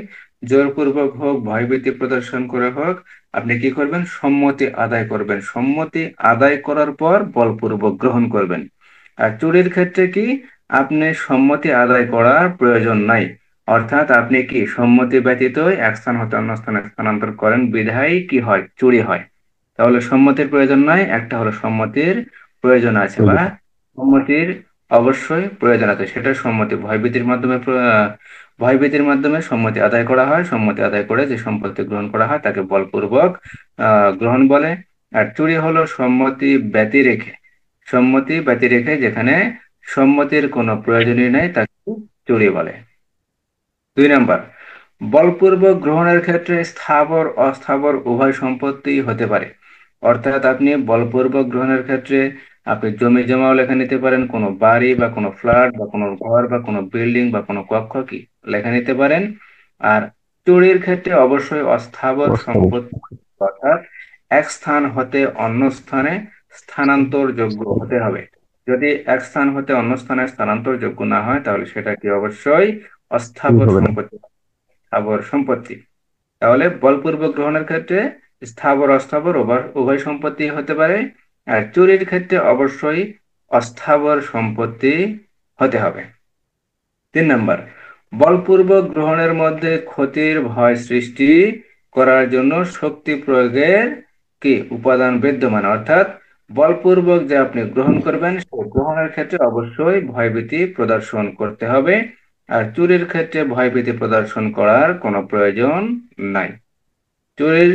জোরপূর্বক হোক, ভয়ভীতি প্রদর্শন করে হোক, আপনি কি করবেন, সম্মতি আদায় করবেন। সম্মতি আদায় করার পর বলপূর্বক গ্রহণ করবেন। আর চুরির ক্ষেত্রে কি, আপনি সম্মতি আদায় করার প্রয়োজন নাই। অর্থাৎ আপনি কি সম্মতি ব্যতীত এক স্থান হতে অন্য স্থানে স্থানান্তর করেন, বিধায় কি হয়, চুরি হয়। তাহলে সম্মতির প্রয়োজন নয়, একটা হলো সম্মতির প্রয়োজন আছে, বা সম্মতির অবশ্যই প্রয়োজন আছে, সেটা সম্মতি ভয়ভীতির মাধ্যমে ভয়ভীতির মাধ্যমে সম্মতি আদায় করা হয়। সম্মতি আদায় করে যে সম্পত্তি গ্রহণ করা হয় তাকে বলপূর্বক গ্রহণ বলে। আর চুরি হলো সম্মতি ব্যতি রেখে, সম্মতি ব্যতি রেখে যেখানে সম্মতির কোনো প্রয়োজনই নেই, তাকে চুরি বলে। 2 নাম্বার, বলপূর্বক গ্রহণের ক্ষেত্রে স্থাবর অস্থাবর উভয় সম্পত্তি হতে পারে। অর্থাৎ আপনি বলপূর্বক গ্রহণের ক্ষেত্রে আপনি জমি জমাও লেখা নিতে পারেন, কোনো বাড়ি বা কোনো ফ্ল্যাট বা কোনো ঘর বা কোনো বিল্ডিং বা কোনো কক্ষ কি লেখা নিতে পারেন। আর চুরির ক্ষেত্রে অবশ্যই অস্থাবর অস্থাবর। সম্পত্তি, অর্থাৎ এক স্থান হতে অন্য স্থানে স্থানান্তর যোগ্য হতে হবে। যদি এক স্থান হতে অন্য স্থানে স্থানান্তর যোগ্য না হয়, তাহলে সেটা কি অবশ্যই ঠিক অস্থাবর হবে না। সম্পত্তি। স্থাবর সম্পত্তি, তাহলে বলপূর্বক গ্রহণের ক্ষেত্রে স্থাবর অস্থাবর উভয় উভয় সম্পত্তি হতে পারে। আর চুরির ক্ষেত্রে অবশ্যই অস্থাবর সম্পত্তি হতে হবে। 3 নাম্বার, বলপূর্বক গ্রহণের মধ্যে ক্ষতির ভয় সৃষ্টি করার জন্য শক্তি প্রয়োগের কি উপাদান বিদ্যমান। অর্থাৎ বলপূর্বক যে আপনি গ্রহণ করবেন, সেই গ্রহণের ক্ষেত্রে অবশ্যই ভয়ভীতি প্রদর্শন করতে হবে। আর চুরির ক্ষেত্রে ভয়ভীতি প্রদর্শন করার কোনো প্রয়োজন নাই। চুরির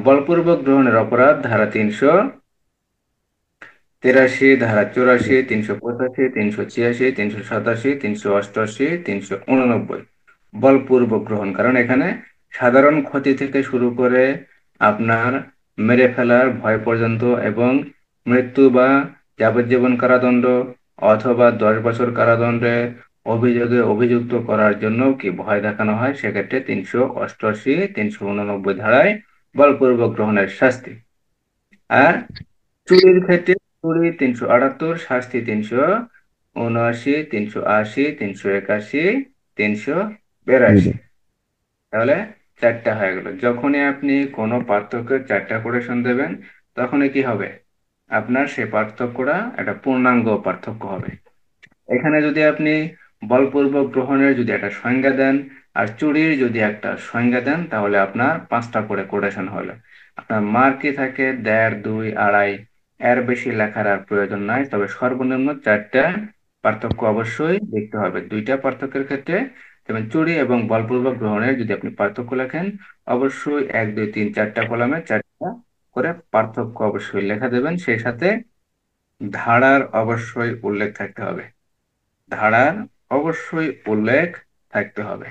বলপূর্বক গ্রহণের অপরাধ ধারা 383, ধারা 84, 385, 386, 387, 388, 389। বলপূর্বক গ্রহণ, কারণ এখানে সাধারণ ক্ষতি থেকে শুরু করে আপনার মেরে ফেলার ভয় পর্যন্ত এবং মৃত্যু বা যাবজ্জীবন কারাদণ্ড অথবা 10 বছর কারাদণ্ডে অভিযোগে অভিযুক্ত করার জন্য কি ভয় দেখানো হয়, সেক্ষেত্রে 388, 389 ধারায় বলপূর্বক গ্রহণের শাস্তি। আর চুরির ক্ষেত্রে চুরি 378, শাস্তি 379, 380, 381, 382। তাহলে চারটা হয়ে গেল। যখনই আপনি কোনো পার্থক্যের চারটা কোটেশন দেবেন, তখনই কি হবে, আপনার সেই পার্থক্যটা একটা পূর্ণাঙ্গ পার্থক্য হবে। এখানে যদি আপনি বলপূর্বক গ্রহণের যদি একটা সংজ্ঞা দেন, আর চুরির যদি একটা সংজ্ঞা দেন, তাহলে আপনার 5টা করে কোটেশন হলো। আপনার মার্কই থাকে 1.5, 2, 2.5, এর বেশি লেখার আর প্রয়োজন নাই, তবে সর্বনিম্ন 4টা পার্থক্য অবশ্যই দেখতে হবে। 2টা পার্থক্যের ক্ষেত্রে, যেমন চুরি এবং বলপূর্বক গ্রহণের যদি আপনি পার্থক্য লেখেন, অবশ্যই 1, 2, 3, 4টা কলামে 4টা করে পার্থক্য অবশ্যই লেখা দেবেন। সেই সাথে ধারার অবশ্যই উল্লেখ থাকতে হবে। ধারার অবশ্যই উল্লেখ থাকতে হবে।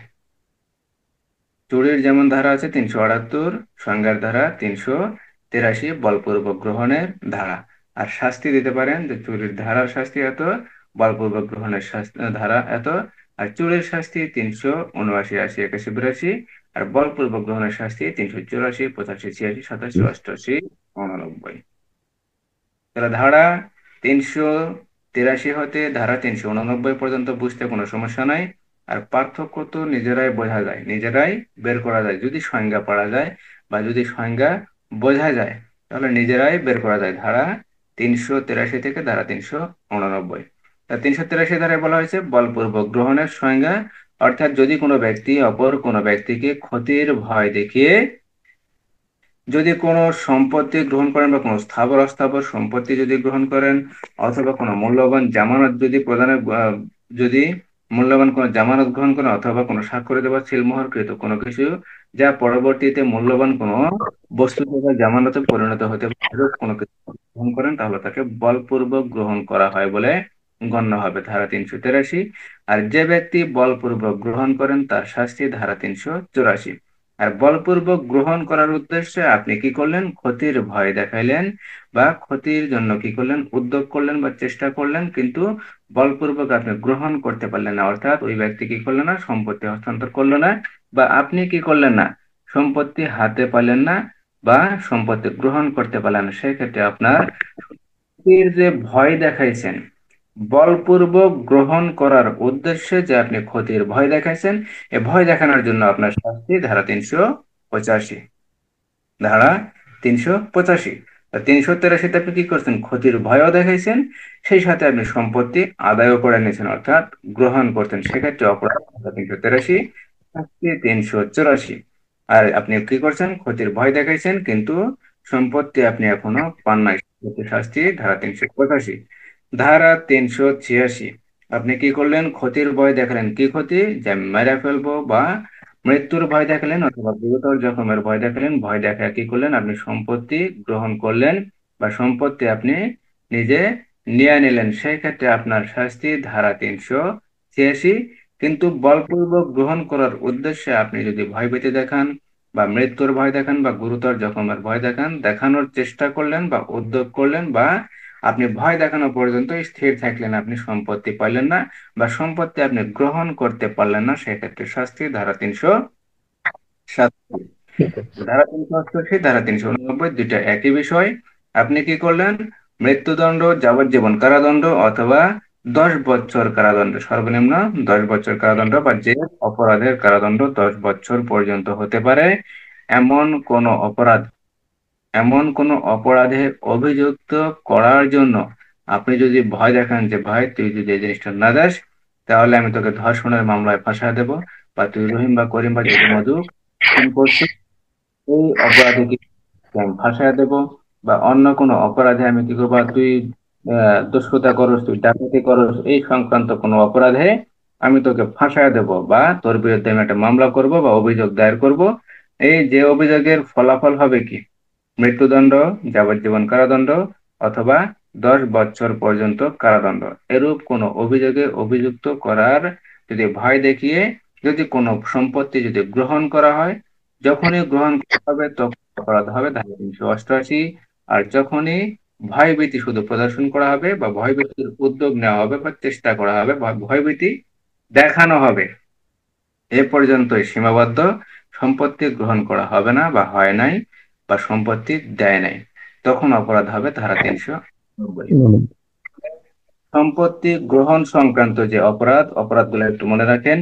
চুরির যেমন ধারা আছে 378, সংজ্ঞার ধারা 383, বলপূর্বক গ্রহণের ধারা। আর শাস্তি দিতে পারেন যে চুরির ধারার শাস্তি এত, বলপূর্বক গ্রহণের ধারা এত, আর চুরির শাস্তি 379, 80, 81, 82, আর বলপূর্বক গ্রহণের শাস্তি 384, 85, 86, 87, 88, 89। তাহলে ধারা 383 হতে ধারা 389 পর্যন্ত বুঝতে কোনো সমস্যা নাই। আর পার্থক্য তো নিজেরাই বোঝা যায়, নিজেরাই বের করা যায় যদি সংজ্ঞা পড়া যায়, বা যদি সংজ্ঞা বোঝা যায়, তাহলে নিজেরাই বের করা যায়। ধারা 383 থেকে ধারা 389। 383 ধারায় বলা হয়েছে বলপূর্বক গ্রহণের সংজ্ঞা, অর্থাৎ যদি কোনো ব্যক্তি অপর কোনো ব্যক্তিকে ক্ষতির ভয় দেখিয়ে যদি কোনো সম্পত্তি গ্রহণ করেন, বা কোনো স্থাবর অস্থাবর সম্পত্তি যদি গ্রহণ করেন, অথবা কোনো মূল্যবান জামানত যদি প্রদানের যদি মূল্যবান কোনো জামানত গ্রহণ করেন, অথবা কোনো স্বাক্ষরিত বা সিলমোহরকৃত কোনো কিছু যা পরবর্তীতে মূল্যবান কোনো বস্তু বা জামানতে পরিণত হতে পারে, এরূপ কোনো কিছু গ্রহণ করেন, তাহলে তাকে বলপূর্বক গ্রহণ করা হয় বলে গণ্য হবে, ধারা 383। আর যে ব্যক্তি বলপূর্বক গ্রহণ করেন তার শাস্তি ধারা 384। আর বলপূর্বক গ্রহণ করার উদ্দেশ্যে আপনি কি করলেন? ক্ষতির ভয় দেখাইলেন, বা ক্ষতির জন্য কি করলেন? উদ্যোগ করলেন বা চেষ্টা করলেন, কিন্তু বলপূর্বক আপনি গ্রহণ করতে পারলেন না, অর্থাৎ ওই ব্যক্তি কি করলেন না? সম্পত্তি হস্তান্তর করলো না, বা আপনি কি করলেন না? সম্পত্তি হাতে পাইলেন না, বা সম্পত্তি গ্রহণ করতে পারলেন না। সেক্ষেত্রে আপনার ক্ষতির যে ভয় দেখাইছেন, বলপূর্বক গ্রহণ করার উদ্দেশ্যে যে আপনি ক্ষতির ভয় দেখাইছেন, এ ভয় দেখানোর জন্য আপনার শাস্তি ধারা 385। ধারা 385। 383-তে আপনি কি করছেন? ক্ষতির ভয়ও দেখাইছেন, সেই সাথে আপনি সম্পত্তি আদায়ও করে নিয়েছেন, অর্থাৎ গ্রহণ করতেন। সেক্ষেত্রে অপরাধ ধারা 383, শাস্তি 384। আর আপনি কি করছেন? ক্ষতির ভয় দেখাইছেন, কিন্তু সম্পত্তি আপনি এখনো পান নাই, সেক্ষেত্রে শাস্তি ধারা 385। ধারা 386, আপনি কি করলেন? ক্ষতির ভয় দেখালেন। কি ক্ষতি? যে মেরে ফেলবো, বা মৃত্যুর ভয় দেখালেন, অথবা গুরুতর জখমের ভয় দেখালেন। ভয় দেখা কি করলেন? আপনি সম্পত্তি গ্রহণ করলেন, বা সম্পত্তি আপনি নিজে নিয়ে নিলেন। সেই ক্ষেত্রে আপনার শাস্তি ধারা 386। কিন্তু বলপূর্বক গ্রহণ করার উদ্দেশ্যে আপনি যদি ভয়ভীতি দেখান, বা মৃত্যুর ভয় দেখান, বা গুরুতর জখমের ভয় দেখান, দেখানোর চেষ্টা করলেন বা উদ্যোগ করলেন, বা আপনি ভয় দেখানো পর্যন্ত স্থির থাকলেন, আপনি সম্পত্তি পাইলেন না, বা সম্পত্তি আপনি গ্রহণ করতে পারলেন না, সেক্ষেত্রে শাস্তি ধারা 387। ঠিক আছে। ধারা 388, ধারা 389, দুইটা একই বিষয়। আপনি কি করলেন? মৃত্যুদণ্ড, যাবজ্জীবন কারাদণ্ড, অথবা 10 বছর কারাদণ্ড, সর্বনিম্ন 10 বছর কারাদণ্ড, বা যে অপরাধের কারাদণ্ড 10 বছর পর্যন্ত হতে পারে, এমন কোন অপরাধ, এমন কোন অপরাধের অভিযুক্ত করার জন্য আপনি যদি ভয় দেখান যে ভাই তুই যদি এই জিনিসটা না দাস, তাহলে আমি তোকে ধর্ষণের মামলায় ফাঁসা দেব, বা তুই রহিম বা করিম বা যদি মধু খুন করছিস, এই অপরাধে কি আমি ফাঁসায় দেব, বা অন্য কোনো অপরাধে আমি কি করবো, তুই দস্যুতা করস, তুই ডাকাতি করস, এই সংক্রান্ত কোনো অপরাধে আমি তোকে ফাঁসায় দেব, বা তোর বিরুদ্ধে আমি একটা মামলা করব বা অভিযোগ দায়ের করব। এই যে অভিযোগের ফলাফল হবে কি? মৃত্যুদণ্ড, যাবজ্জীবন কারাদণ্ড, অথবা 10 বছর পর্যন্ত কারাদণ্ড। এরূপ কোনো অভিযোগে অভিযুক্ত করার যদি ভয় দেখিয়ে যদি কোনো সম্পত্তি যদি গ্রহণ করা হয়, যখনই গ্রহণ করা হবে তখন অপরাধ হবে ধারা 388। আর যখনই ভয়ভীতি শুধু প্রদর্শন করা হবে, বা ভয়ভীতির উদ্যোগ নেওয়া হবে, বা চেষ্টা করা হবে, বা ভয়ভীতি দেখানো হবে, এ পর্যন্তই সীমাবদ্ধ। সম্পত্তি গ্রহণ করা হবে না, বা হয় নাই, বা সম্পত্তি দেয় নাই, তখন অপরাধ হবে ধারা 390। সম্পত্তি গ্রহণ সংক্রান্ত যে অপরাধ, অপরাধগুলো একটু মনে রাখেন।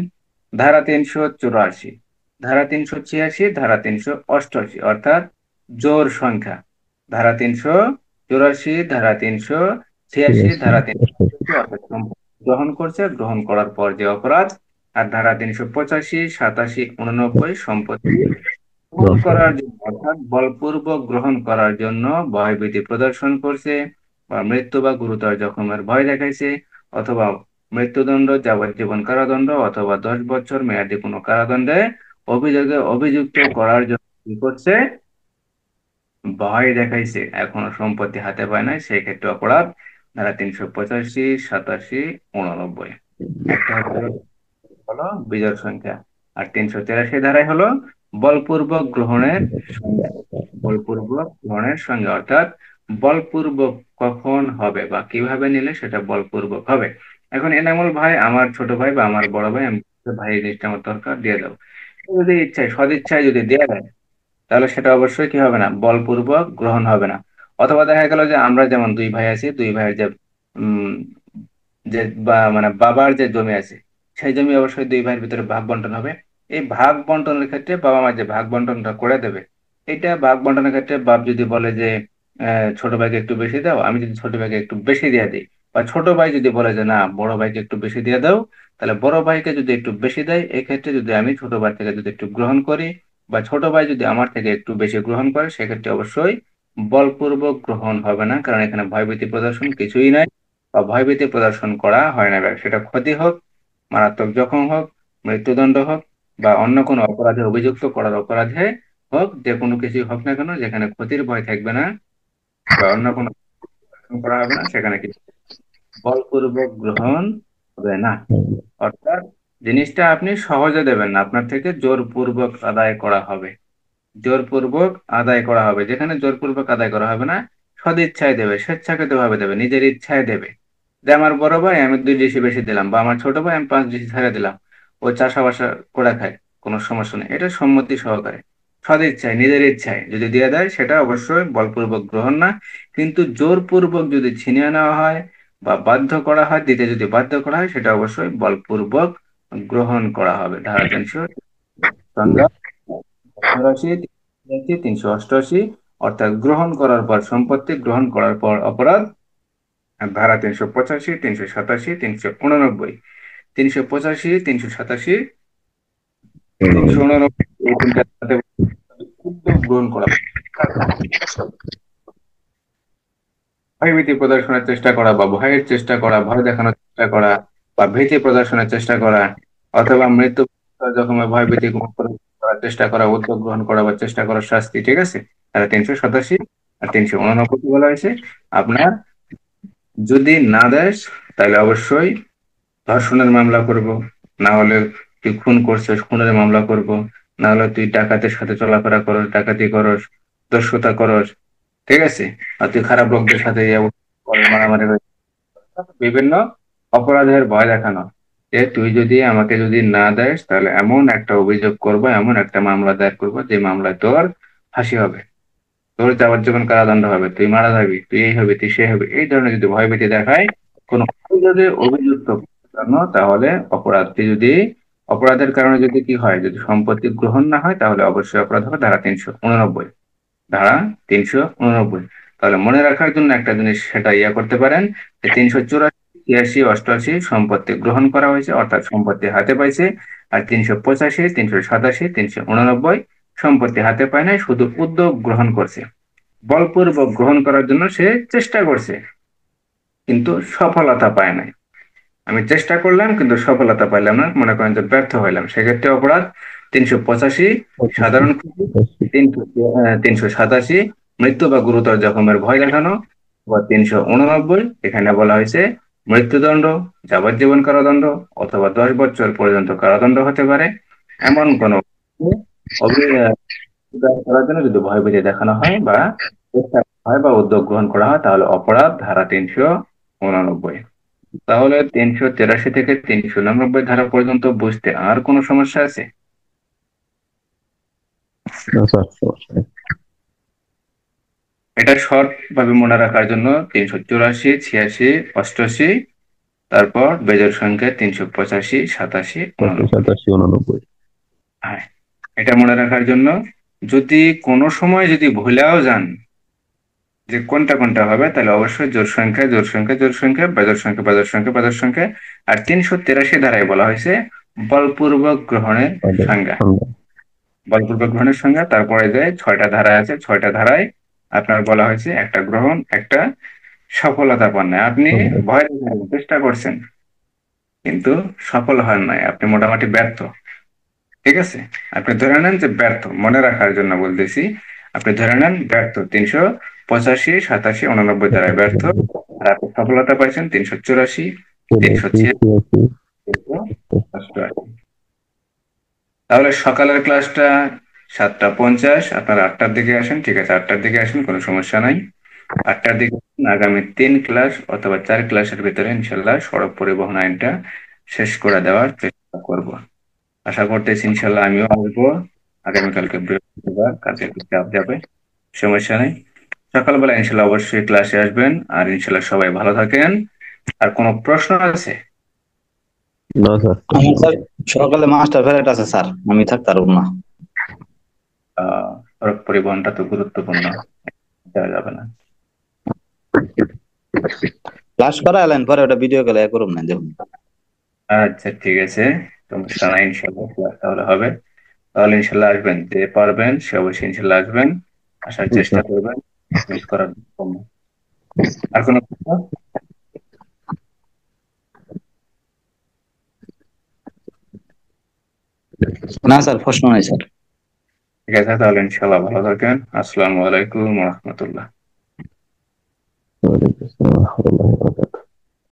ধারা 384, ধারা 386, ধারা 388, অর্থাৎ জোর সংখ্যা। ধারা 384, ধারা ঠিক 386, আছে। ধারা 388, অর্থাৎ সম্পত্তি গ্রহণ করছে, গ্রহণ করার পর যে অপরাধ। আর ধারা 385, 87, 89 সম্পত্তি গ্রহণ গ্রহণ করা করার হয়। জন্য, অর্থাৎ বলপূর্বক গ্রহণ করার জন্য ভয়ভীতি প্রদর্শন করছে, বা মৃত্যু বা গুরুতর জখমের ভয় দেখাইছে, অথবা মৃত্যুদণ্ড, যাবজ্জীবন কারাদণ্ড অথবা 10 বছর মেয়াদী কোনো কারাদণ্ডে অভিযুক্ত করার জন্য কি করছে, ভয় দেখাইছে, এখনো সম্পত্তি হাতে পায় নাই, সেই ক্ষেত্রে অপরাধ ধারা 385, 87, 89। একটা হলো বিজোড় সংখ্যা। আর 383 ধারায় হলো বলপূর্বক গ্রহণের সংজ্ঞা। বলপূর্বক গ্রহণের সংজ্ঞা অর্থাৎ বলপূর্বক কখন হবে বা কিভাবে নিলে সেটা বলপূর্বক হবে। এখন এনামুল ভাই আমার ছোট ভাই বা আমার বড় ভাই, আমি বলছি, ভাই এই জিনিসটা আমার দরকার, দিয়ে দাও। যদি ইচ্ছায় সদিচ্ছায় যদি দেয়া দেয়, তাহলে সেটা অবশ্যই কি হবে না, বলপূর্বক গ্রহণ হবে না। অথবা দেখা গেল যে আমরা যেমন দুই ভাই আছি, দুই ভাইয়ের যে উম যে বা মানে বাবার যে জমি আছে, সেই জমি অবশ্যই দুই ভাইয়ের ভিতরে ভাগ বন্টন হবে। এই ভাগ বন্টনের ক্ষেত্রে বাবা মা যে ভাগ বন্টনটা করে দেবে, এটা ভাগ বন্টনের ক্ষেত্রে বাপ যদি বলে যে ছোট ভাইকে একটু বেশি দাও, আমি যদি ছোট ভাইকে একটু বেশি দিয়ে দিই, বা ছোট ভাই যদি বলে যে না বড় ভাইকে একটু বেশি দিয়ে দাও, তাহলে বড় ভাইকে যদি একটু বেশি দেয়, এক্ষেত্রে যদি আমি ছোট ভাই থেকে যদি একটু গ্রহণ করি, বা ছোট ভাই যদি আমার থেকে একটু বেশি গ্রহণ করে, সেক্ষেত্রে অবশ্যই বলপূর্বক গ্রহণ হবে না, কারণ এখানে ভয়ভীতি প্রদর্শন কিছুই নাই, বা ভয়ভীতি প্রদর্শন করা হয় না। সেটা ক্ষতি হোক, মারাত্মক জখম হোক, মৃত্যুদণ্ড হোক, বা অন্য কোনো অপরাধে অভিযুক্ত করার অপরাধে হোক, যে কোনো কিছুই হোক না কেন, যেখানে ক্ষতির ভয় থাকবে না বা অন্য কোনো করা হবে না, সেখানে কি বলপূর্বক গ্রহণ হবে না। অর্থাৎ জিনিসটা আপনি সহজে দেবেন না, আপনার থেকে জোরপূর্বক আদায় করা হবে। জোরপূর্বক আদায় করা হবে, যেখানে জোরপূর্বক আদায় করা হবে না, সদিচ্ছায় দেবে, স্বেচ্ছাকৃত ভাবে দেবে, নিজের ইচ্ছায় দেবে। যে আমার বড় ভাই আমি 2 ডিসি বেশি দিলাম, বা আমার ছোট ভাই আমি 5 ডিসি ছেড়ে দিলাম, ও চাষাবাসা করে খায়, কোনো সমস্যা নেই, এটা সম্মতি সহকারে সদিচ্ছায় নিজের ইচ্ছায় যদি দিয়ে দেয়, সেটা অবশ্যই বলপূর্বক গ্রহণ না। কিন্তু জোরপূর্বক যদি ছিনিয়ে নেওয়া হয় বা বাধ্য করা হয়, দিতে যদি বাধ্য করা হয়, সেটা অবশ্যই বলপূর্বক গ্রহণ করা হবে। ধারা 300 সংজ্ঞা 84, 386, 388, অর্থাৎ গ্রহণ করার পর সম্পত্তি, গ্রহণ করার পর অপরাধ। আর ধারা 385, 387, 389, 385, 387, 389, এই তিনটা ধারাতে উদ্যোগ গ্রহণ করা, ভয়ভীতি প্রদর্শনের চেষ্টা করা বা ভয়ের চেষ্টা করা, ভয় দেখানোর চেষ্টা করা, বা ভীতি প্রদর্শনের চেষ্টা করা, অথবা মৃত্যু যখন ভয়ভীতি করার চেষ্টা করা, উদ্যোগ গ্রহণ করা বা চেষ্টা করার শাস্তি, ঠিক আছে। তাহলে 387 আর 389 বলা হয়েছে। আপনার যদি না দেয়, তাহলে অবশ্যই ধর্ষণের মামলা করব, না হলে তুই খুন করছিস খুনের মামলা করব, না হলে তুই ডাকাতের সাথে চলাফেরা করস, ডাকাতি করস, দস্যুতা করস, ঠিক আছে, আর তুই খারাপ লোকদের সাথে মারামারি করে, বিভিন্ন অপরাধের ভয় দেখানো, যে তুই যদি আমাকে যদি না দেস, তাহলে এমন একটা অভিযোগ করবো, এমন একটা মামলা দায়ের করবো, যে মামলায় তোর ফাঁসি হবে, তোর যাবজ্জীবন কারাদণ্ড হবে, তুই মারা যাবি, তুই এই হবে, তুই সে হবে, এই ধরনের যদি ভয়ভীতি দেখায় কোন যদি অভিযুক্ত জন্য, তাহলে অপরাধটি যদি, অপরাধের কারণে যদি কি হয়, যদি সম্পত্তি গ্রহণ না হয়, তাহলে অবশ্যই অপরাধ হবে ধারা 389। ধারা 389। তাহলে মনে রাখার জন্য একটা জিনিস সেটা করতে পারেন, যে 384, 86, 88 সম্পত্তি গ্রহণ করা হয়েছে, অর্থাৎ সম্পত্তি হাতে পাইছে। আর 385, 387, 389 সম্পত্তি হাতে পায় নাই, শুধু উদ্যোগ গ্রহণ করছে, বলপূর্বক গ্রহণ করার জন্য সে চেষ্টা করছে, কিন্তু সফলতা পায় নাই। আমি চেষ্টা করলাম কিন্তু সফলতা পাইলাম না, মনে করেন যে ব্যর্থ হইলাম, সেক্ষেত্রে অপরাধ 385 সাধারণ ক্ষতি, 387 মৃত্যু বা গুরুতর জখমের ভয় দেখানো, বা 389 এখানে বলা হয়েছে মৃত্যুদণ্ড, যাবজ্জীবন কারাদণ্ড অথবা 10 বছর পর্যন্ত কারাদণ্ড হতে পারে। এমন কোন করার জন্য যদি ভয়ভীতি দেখানো হয় বা চেষ্টা করা হয় বা উদ্যোগ গ্রহণ করা হয়, তাহলে অপরাধ ধারা 389। তাহলে 383 থেকে 389 ধারা পর্যন্ত বুঝতে আর কোনো সমস্যা আছে? না স্যার, সমস্যা নেই। এটা শর্ট ভাবে মনে রাখার জন্য 384, 86, 88, তারপর বেজোড় সংখ্যা 385, 87, 89। 87, 89। হ্যাঁ, এটা মনে রাখার জন্য, যদি কোনো সময় যদি ভুলেও যান, যে কোনটা কোনটা হবে, তাহলে অবশ্যই জোড় সংখ্যা জোড় সংখ্যা জোড় সংখ্যা, বেজোড় সংখ্যা বেজোড় সংখ্যা বেজোড় সংখ্যা। আর 383 ধারায় বলা হয়েছে বলপূর্বক গ্রহণের তাদের সংজ্ঞা। সন্ধ্যা। বলপূর্বক গ্রহণের সংজ্ঞা, তারপরে যে 6টা ধারা আছে, 6টা ধারায় আপনার বলা হয়েছে একটা গ্রহণ, একটা সফলতা পান নাই। আপনি ভয় দেখানোর চেষ্টা করছেন কিন্তু সফল হন নাই, আপনি মোটামুটি ব্যর্থ। ঠিক আছে, আপনি ধরে নেন যে ব্যর্থ, মনে রাখার জন্য বলতেছি। আপনি ধরে নেন ব্যর্থ 385, 87, 89 দ্বারায় ব্যর্থ। আর আপনি সফলতা পাইছেন 384, 386, 388। তাহলে সকালের ক্লাসটা 7টা 50, আপনারা 8টার দিকে আসেন। ঠিক আছে, 8টার দিকে আসেন, কোনো সমস্যা নাই। 8টার দিকে আসেন। আগামী 3 ক্লাস অথবা 4 ক্লাসের ভিতরে ইনশাল্লাহ সড়ক পরিবহন আইনটা শেষ করে দেওয়ার চেষ্টা করব। আশা করতেছি ইনশাল্লাহ আমিও আসবো। আগামীকালকে বৃহস্পতিবার, কাজে একটু চাপ যাবে, সমস্যা নেই। সকালবেলা ইনশাল্লাহ অবশ্যই ক্লাসে আসবেন। আর ইনশাল্লাহ সবাই ভালো থাকেন। আর কোনো প্রশ্ন আছে? না স্যার। আমার স্যার সকালে মাস্টার ফেরত আছে স্যার, আমি থাকতে পারবো না। সড়ক পরিবহনটা তো গুরুত্বপূর্ণ, দেওয়া যাবে না। ক্লাস করা এলেন পরে ওটা ভিডিও কলে করুন না দেখুন। আচ্ছা ঠিক আছে, সমস্যা নাই, ইনশাল্লাহ ক্লাস তাহলে হবে। তাহলে ইনশাল্লাহ আসবেন, যে পারবেন সে অবশ্যই ইনশাল্লাহ আসবেন, আসার জি চেষ্টা স্যার। করবেন। মিস করার জন্য। আর কোনো প্রশ্ন? না স্যার, প্রশ্ন নাই স্যার। ঠিক আছে, তাহলে ইনশাল্লাহ ভালো থাকেন। আসসালামু আলাইকুম রহমতুল্লাহ। ওয়ালাইকুম আসসালাম ওয়া রাহমাতুল্লাহি ওয়া বারাকাতুহু।